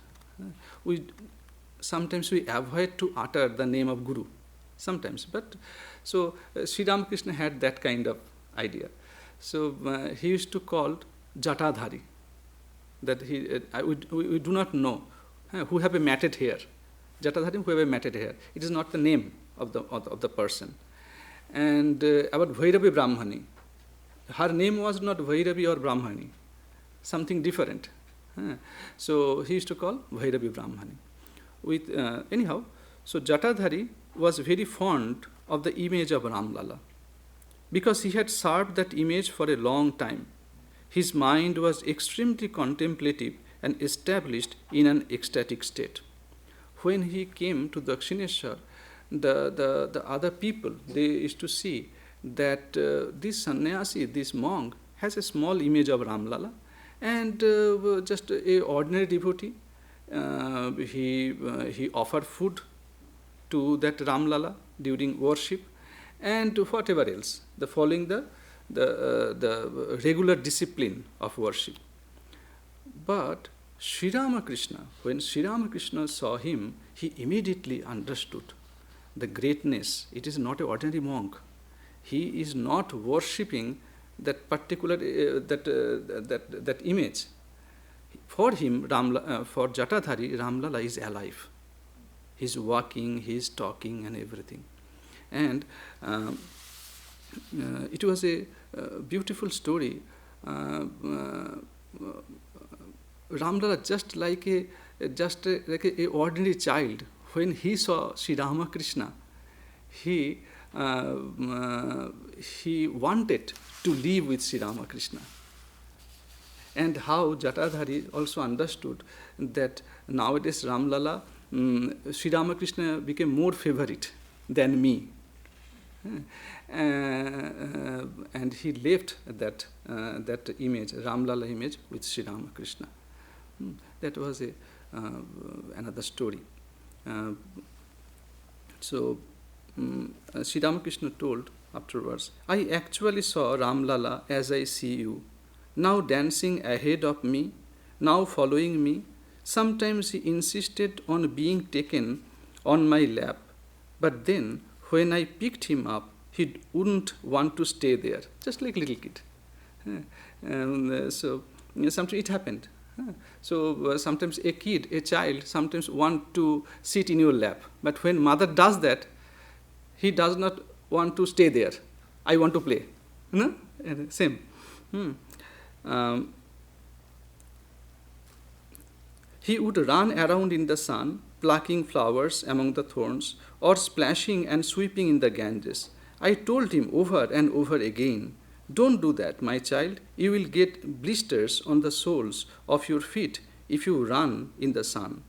sometimes we avoid to utter the name of Guru. Sometimes, but so Sri Ramakrishna had that kind of idea. So he used to call Jatadhari. That we do not know who have a matted hair. Jatadhari, who have a matted hair. It is not the name of the person. And about Bhairavi Brahmani, her name was not Bhairavi or Brahmani, something different. So he used to call Bhairavi Brahmani. Anyhow, so Jatadhari was very fond of the image of Ramlala, because he had served that image for a long time. His mind was extremely contemplative and established in an ecstatic state. When he came to Dakshineshwar, the other people, they used to see that this sannyasi, this monk, has a small image of Ramlala, and just a ordinary devotee. He offered food to that Ramlala during worship, and whatever else, following the regular discipline of worship. But Sri Ramakrishna, when Sri Ramakrishna saw him, he immediately understood the greatness. It is not an ordinary monk. He is not worshipping that particular that image. For him, for Jatadhari, Ramlala is alive. He's walking, he's talking, and everything. And it was a beautiful story. Ramlala, just like a ordinary child, when he saw Sri Ramakrishna, he wanted to live with Sri Ramakrishna. And how Jatadhari also understood that nowadays Ramlala, Sri Ramakrishna became more favorite than me. And he left that image, Ramlala image, with Sri Ramakrishna. That was another story. So Sri Ramakrishna told afterwards, I actually saw Ramlala as I see you, now dancing ahead of me, now following me. Sometimes he insisted on being taken on my lap, but then when I picked him up, he wouldn't want to stay there, just like little kid. So sometimes it happened. So sometimes a child, sometimes want to sit in your lap, but when mother does that, he does not want to stay there. I want to play. No? Same. He would run around in the sun, plucking flowers among the thorns, or splashing and sweeping in the Ganges. I told him over and over again, don't do that, my child. You will get blisters on the soles of your feet if you run in the sun.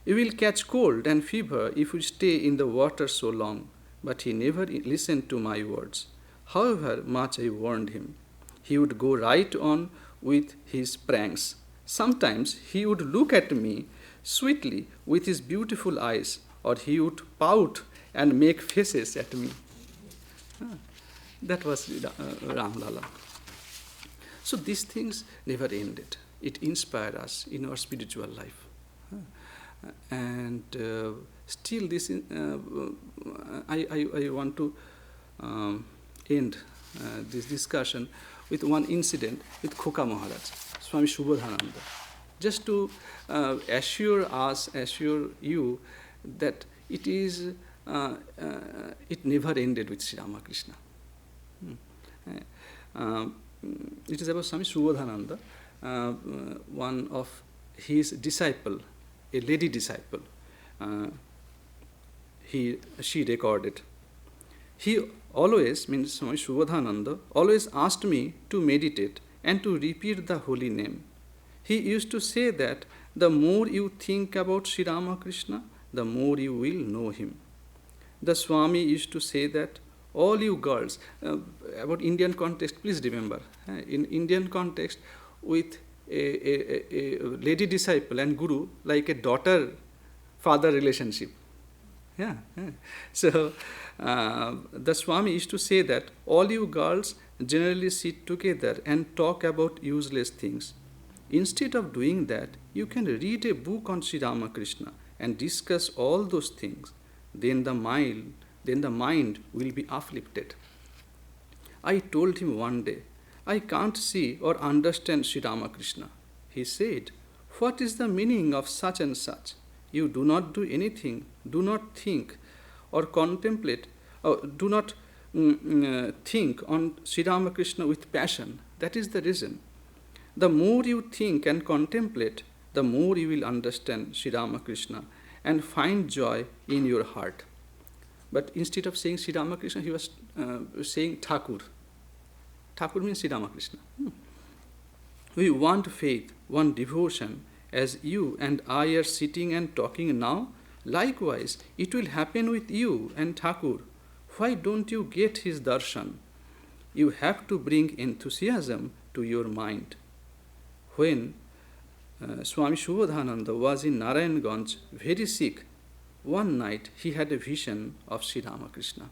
You will catch cold and fever if you stay in the water so long. But he never listened to my words. However much I warned him, he would go right on with his pranks. Sometimes he would look at me sweetly with his beautiful eyes, or he would pout and make faces at me. That was Ramlala. So these things never ended. It inspired us in our spiritual life. And still this, I want to end this discussion with one incident with Khoka Maharaj, Swami Shivarchanananda, just to assure you that it never ended with Sri Ramakrishna. It is about Swami Shivarchanananda. One of his disciple, a lady disciple, she recorded. He always, means Swami Shivarchanananda, always asked me to meditate and to repeat the holy name. He used to say that the more you think about Sri Ramakrishna, the more you will know him. The Swami used to say that all you girls, about Indian context, please remember, in Indian context, with a lady disciple and guru, like a daughter-father relationship. Yeah. So the Swami used to say that all you girls generally sit together and talk about useless things. Instead of doing that, you can read a book on Sri Ramakrishna and discuss all those things. Then the mind will be uplifted. I told him one day, I can't see or understand Sri Ramakrishna. He said, what is the meaning of such and such? You do not do anything, do not think or contemplate, or do not think on Sri Ramakrishna with passion. That is the reason. The more you think and contemplate, the more you will understand Sri Ramakrishna and find joy in your heart. But instead of saying Sri Ramakrishna, he was saying Thakur. Thakur means Sri Ramakrishna. We want faith, want devotion, as you and I are sitting and talking now. Likewise, it will happen with you and Thakur. Why don't you get his darshan? You have to bring enthusiasm to your mind. When Swami Shivarchanananda was in Narayanganj, very sick, one night he had a vision of Sri Ramakrishna.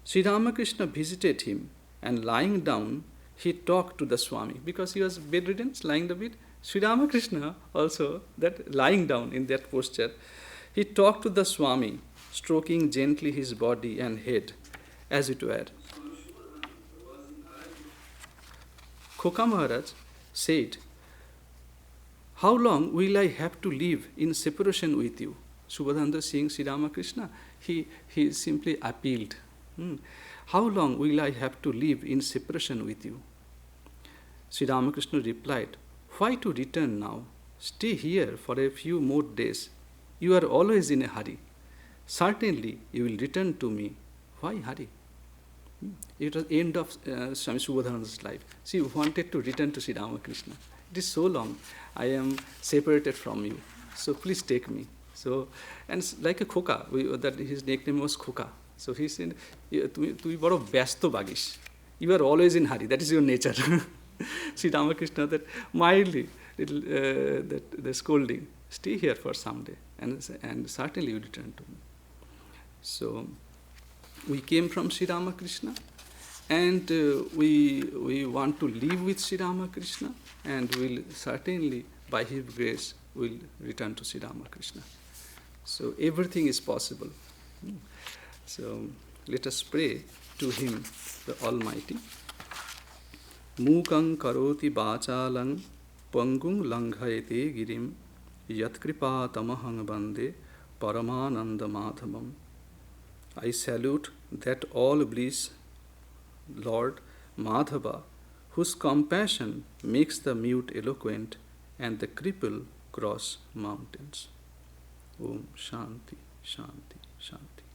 Sri Ramakrishna visited him, and lying down, he talked to the Swami. Because he was bedridden, lying the bed, Sri Ramakrishna also, that lying down in that posture, he talked to the Swami, stroking gently his body and head, as it were. Khoka Maharaj said, how long will I have to live in separation with you? Shivarchananda seeing Sri Ramakrishna, he simply appealed. How long will I have to live in separation with you? Sri Ramakrishna replied, why to return now? Stay here for a few more days. You are always in a hurry. Certainly you will return to me. Why hurry? It was the end of Swami Shivarchananda's life. She wanted to return to Sri Ramakrishna. It is so long. I am separated from you. So please take me. So, and like a Khoka, that his nickname was Khoka. So he said, "Tu baro byasto bagish. You are always in hurry. That is your nature." Sri Ramakrishna, that mildly, the scolding, stay here for some day, and certainly you return to me. So we came from Sri Ramakrishna, and we want to live with Sri Ramakrishna, and will certainly, by his grace, will return to Sri Ramakrishna. So everything is possible. So let us pray to him, the Almighty. Mukang karoti bachalang pangung langhayate girim yatkripa tamahang bande paramananda madhamam. I salute that all bliss, Lord Madhava, whose compassion makes the mute eloquent and the cripple cross mountains. Om Shanti, Shanti, Shanti.